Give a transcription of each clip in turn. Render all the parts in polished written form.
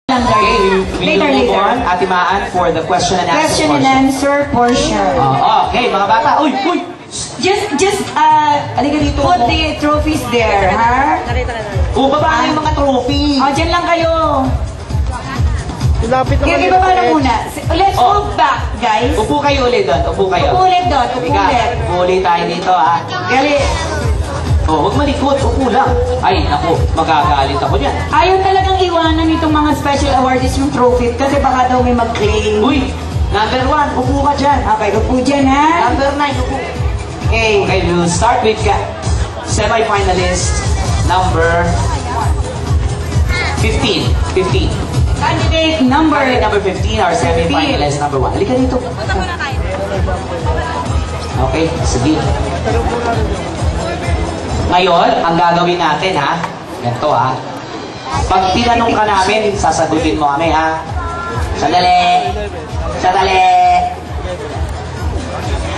Okay, we move on, Ate Maan, for the question and answer Question and answer portion. Okay, mga bata. Uy! Just, halika dito. Put the trophies there, ha? Baba yung mga trophy. Dyan lang kayo. Lapit naman Kaya baba na muna. Let's move back, guys. Upo kayo ulit doon. Upo kayo. Upo ulit doon. Upo ulit. Upo ulit tayo dito, ha? Gali. Huwag malikot. Upo lang. Ay, naku. Magagalit ako dyan. Ayaw talagang iwanan itong mga special awardees yung trophy kasi baka daw may mag-claim. Uy! Number 1, upo ka dyan. Okay, upo dyan, ha? Number 9, upo. Okay, we'll start with semi-finalist number 15. Candidate number 15, our semi-finalist number 1. Halika dito. Okay, sige. Ngayon, ang gagawin natin, ha? Ganito, ha? Pag tinanong ka namin, sasagutin mo kami, ha? Sandali!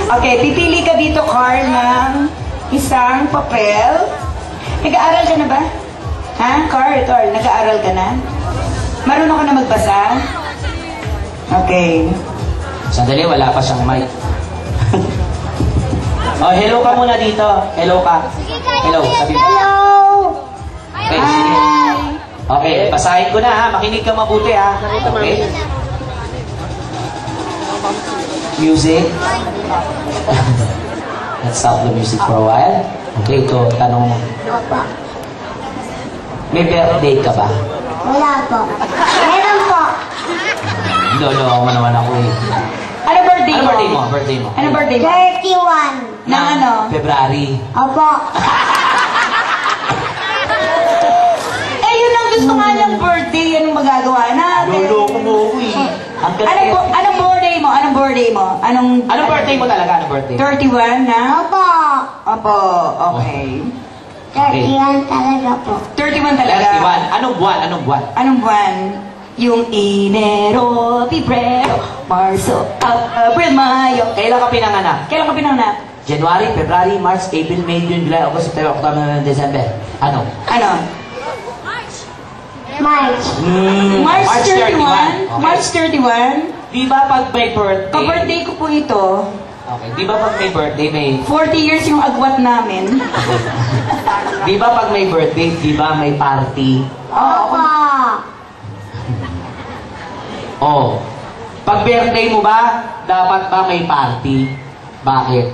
Okay, pipili ka dito, Carl, ng isang papel. Nag-aaral ka na ba? Ha? Carl, nag-aaral ka na? Marunong ka na magbasa? Okay. Sandali, wala pa siyang mic. Hello ka muna dito. Hello ka. Hello. Sabi mo. Hello! Okay, sige. Okay, basahin ko na, ha? Makinig ka mabuti, ha? Okay. Music. Let's stop the music for a while. Okay, ito, tanong. May birthday ka ba? Wala po. Meron po. Lolo mo naman ako, eh. Ano birthday mo? Birthday mo. Ano birthday mo? 31. Ng ano? February. Opo. Yun ang gusto nga niyang birthday. Anong magagawa natin? Lolo ko mo ako, eh. Anong birthday mo? Anong birthday mo talaga? Anong birthday? 31 na? Opo. Opo, okay. 31 talaga po. 31 talaga. 31. Anong buwan? Anong buwan? Yung Enero, Febrero, Marso, Abril, Mayo. Kailan ka pinanganak? Kailan ka pinanganak? January, February, March, April, May, June, July, August, September, October, November, December. Ano? March. March 31. Okay. March 31. Di ba pag may birthday? Ka-birthday ko po ito. Okay. Di ba pag may birthday, may... 40 years yung agwat namin. Di ba pag may birthday, di ba may party? Opo. Pag birthday mo ba, dapat ba may party? Bakit?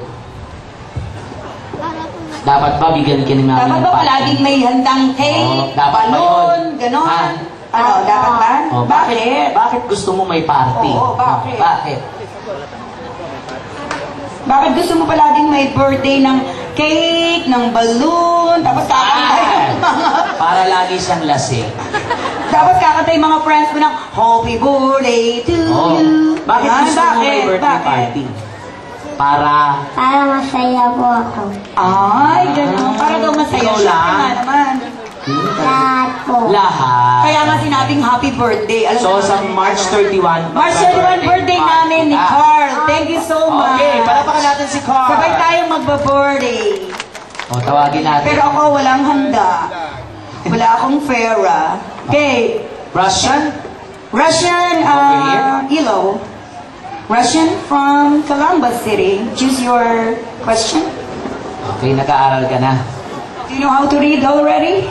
Dapat ba bigyan ka namin Dapat ng ba party? palaging may handang cake, dapat ba balon, yun? ganon? Dapat ba? Bakit? Bakit gusto mo may party? Oo, bakit? Bakit? Bakit gusto mo palaging may birthday ng cake, ng balloon, tapos kakantay yung mga... Para lagi siyang lasing. Tapos kakantay yung mga friends mo ng Happy Birthday to you. Bakit gusto mo may birthday party? Para masaya po ako. Ay, gano'n. Para daw masaya. Ikaw Siya lang? nga naman. Lahat po. Lahat. Kaya nga sinabing happy birthday. Alam So, mo sa naman. March 31, March 31 birthday namin ni Carl. Thank you so much. Okay, palapakan natin si Carl. Sabay tayong magba-birthday. Tawagin natin. Pero ako walang handa. Wala akong pera. Okay. Russian? Ilo. Russian from Columbus City. Choose your question. Okay, nag-aaral ka na. Do you know how to read already?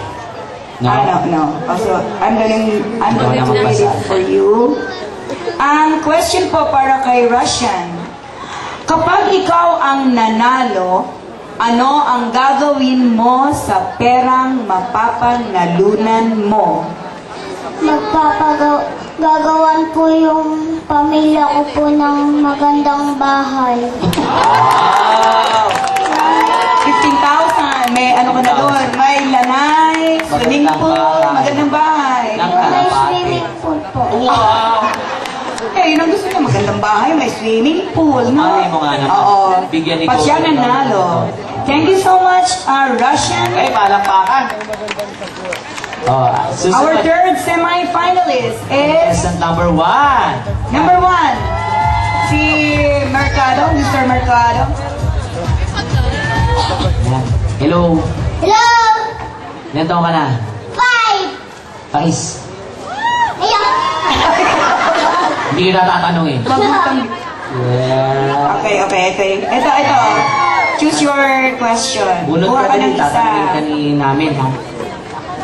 No? No. Also, I'm going to read it for you. Ang question po para kay Russian. Kapag ikaw ang nanalo, ano ang gagawin mo sa perang mapapanalunan mo? Gagawan po yung pamilya ko po ng magandang bahay. Wow! 15,000. May ano ka na doon? May lanay, swimming pool, magandang bahay. May swimming pool po. Wow! Yun ang gusto niya, magandang bahay, may swimming pool, no? Ay, mo nga naman. Oo. Bigyan ni Pag siya Coco. nanalo. Thank you so much, Russian. Okay, palakpakan. Our Susunod. third semi-finalist is Contestant number 1. number 1. Si Mercado, Mr. Mercado. Yan. Hello. Hello! Ilan taon ka na? 5! Pakis. Ayan! Hindi kita tatanungin. Wag mo tang... Yeah. Okay. Ito. Choose your question. Bunot Buha ka ng din, tatanungin ka ni namin, ha?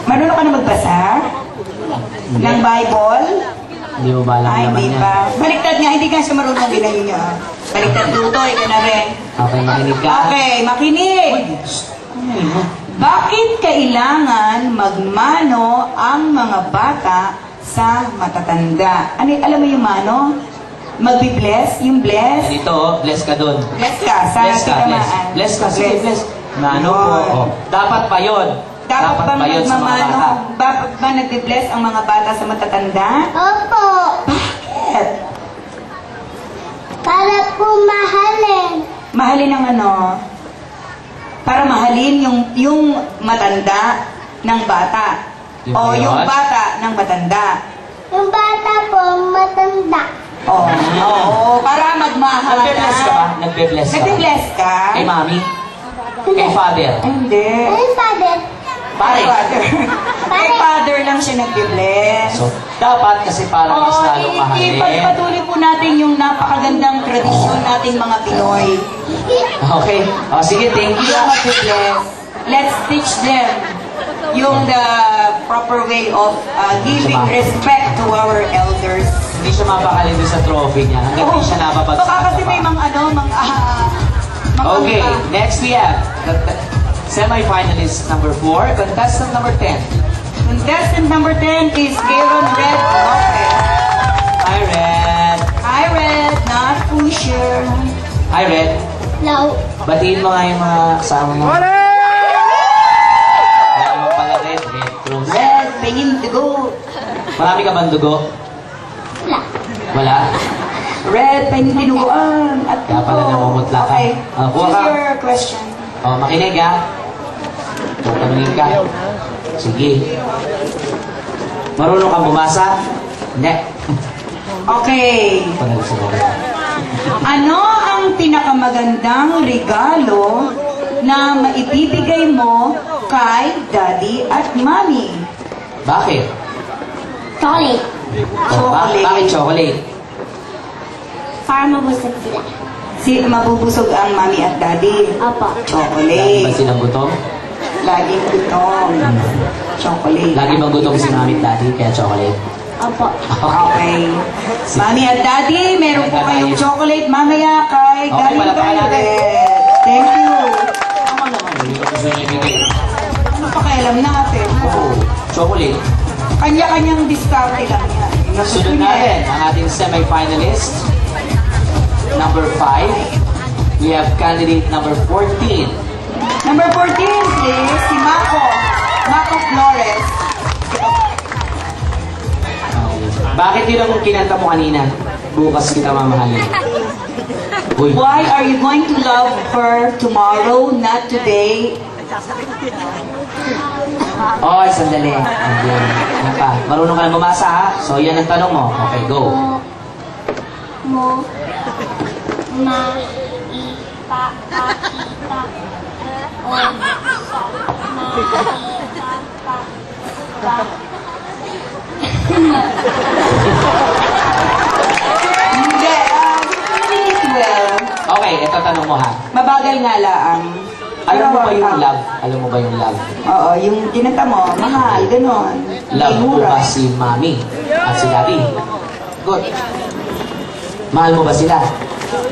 Marunong ka na magbasa? Ng Bible? Hindi mo ba alam Ay, naman hindi yan? pa. Baliktad nga, hindi ka siya marunong ginayon niya. Baliktad lutoy ka na rin. Okay, makinig ka. Okay, makinig. Bakit kailangan magmano ang mga bata sa matatanda? Ano, alam mo yung mano? Magbi-bless? Yung bless? Dito, bless ka dun. Bless ka sa Bless ka, bless. Bless ka, sige, bless. Na ano po, oh. Dapat pa yun. Dapat bang pa yun sa mga magmamano? bata. Dapat ba nagbi-bless ang mga bata sa matatanda? Opo. Bakit? Para po mahalin. Mahalin ang ano? Para mahalin yung matanda ng bata. Yung O ba yun? yung bata ng matanda. Yung bata po matanda. Oo, para magmahal. Nagbe-bless ka ba? Nagbe-bless ka? Nagbe-bless ka? Kay mami? Kay father? Ay, hindi. Ay, father. Pare. Kay father lang siya nagbe-bless. So, dapat kasi para mas lalong mahalin. Ipagpatuloy po natin yung napakagandang tradisyon nating mga Pinoy. Okay. O, sige, thank you. Yung magbe-bless. Let's teach them yung the proper way of giving respect to our elders. Hindi siya mapakali doon sa trophy niya. Hanggang hindi siya napapagsak. Baka kasi may Okay, next we have semi-finalist number 4, contestant number 10. Contestant number 10 is Karen Red Lopez. Hi, Red. Hi, Red, not pusher. Hi, Red. No. Batiin mo nga yung mga kasama mo. Wala mo pala, Red. Red Cross. Red, pingin dugo. Marami ka bang dugo? Wala. Wala? Red, pingin dinuguan. At Kaya pala namumutla ka. Okay, Kuha choose ka. your question. O, makinig ha. Tatanungin ka. Sige. Marunong kang bumasa? Hindi. Okay. Ano ang pinakamagandang regalo na maibibigay mo kay Daddy at Mommy? Bakit? Chocolate. Chocolate. Bakit chocolate? Para mabusog sila. Mabubusog ang Mommy at Daddy. Opo. Lagi ba Chocolate. silang gutom? Laging gutom. Chocolate. Lagi bang gutom si mami at daddy kaya chocolate? Opo. Okay. Mommy at Daddy, meron po kayong chocolate mamaya kay Okay, Daddy palakpakan natin. Red. Thank you. Tama naman. Hindi ko gusto niya ibigay. Ano pakialam natin? Oh, chocolate. Kanya-kanyang discount lang yan. Sunod natin ang ating semi-finalist. Number 5. We have candidate number 14. Number 14, please, si Mako. Mako Flores. Bakit yun ang kinanta mo kanina? Bukas kita mamahalin. Uy. Why are you going to love her tomorrow, not today? Oy, sandali. Ayun. Yan pa. Marunong ka na bumasa ha? So yan ang tanong mo. Okay, go. Mo. Ma. Ipa. Pakita. O. Ma. Ipa. Pa. Hindi. Read it well. Okay, ito tanong mo ha. Mabagal nga lang. Alam mo ba yung love? Alam mo ba yung love? Oo, yung kinanta mo, mahal, ganon. Love mo Mura. ba si mami at si daddy? Good. Mahal mo ba sila?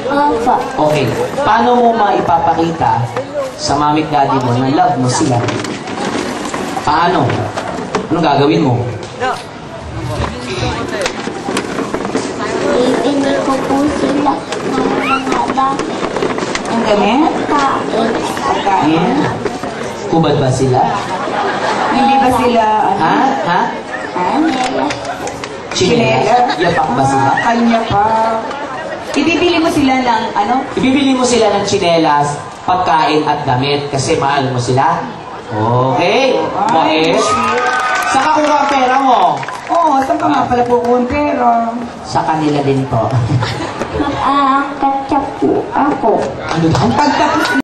Opo. Okay. Paano mo maipapakita sa mami at daddy mo na love mo sila? Paano? Anong gagawin mo? Bibili ko po sila ng mga dami. Ang gamit? Kain. Pagkain? Kubad ba sila? Hindi ba sila, ano? Ha? Ha? Ha? Chinelas? Yapak ba sila? Kanya pa. Ibibili mo sila ng, ano? Ibibili mo sila ng chinelas, pagkain at damit kasi mahal mo sila? Okay. Ay, Bakit? Saan ka kuha ang pera mo? Oo, saan ka nga pala pukuha ang pera? Sa kanila din po. Mag-aangkat siya po ako. Ano ba? Pagtapos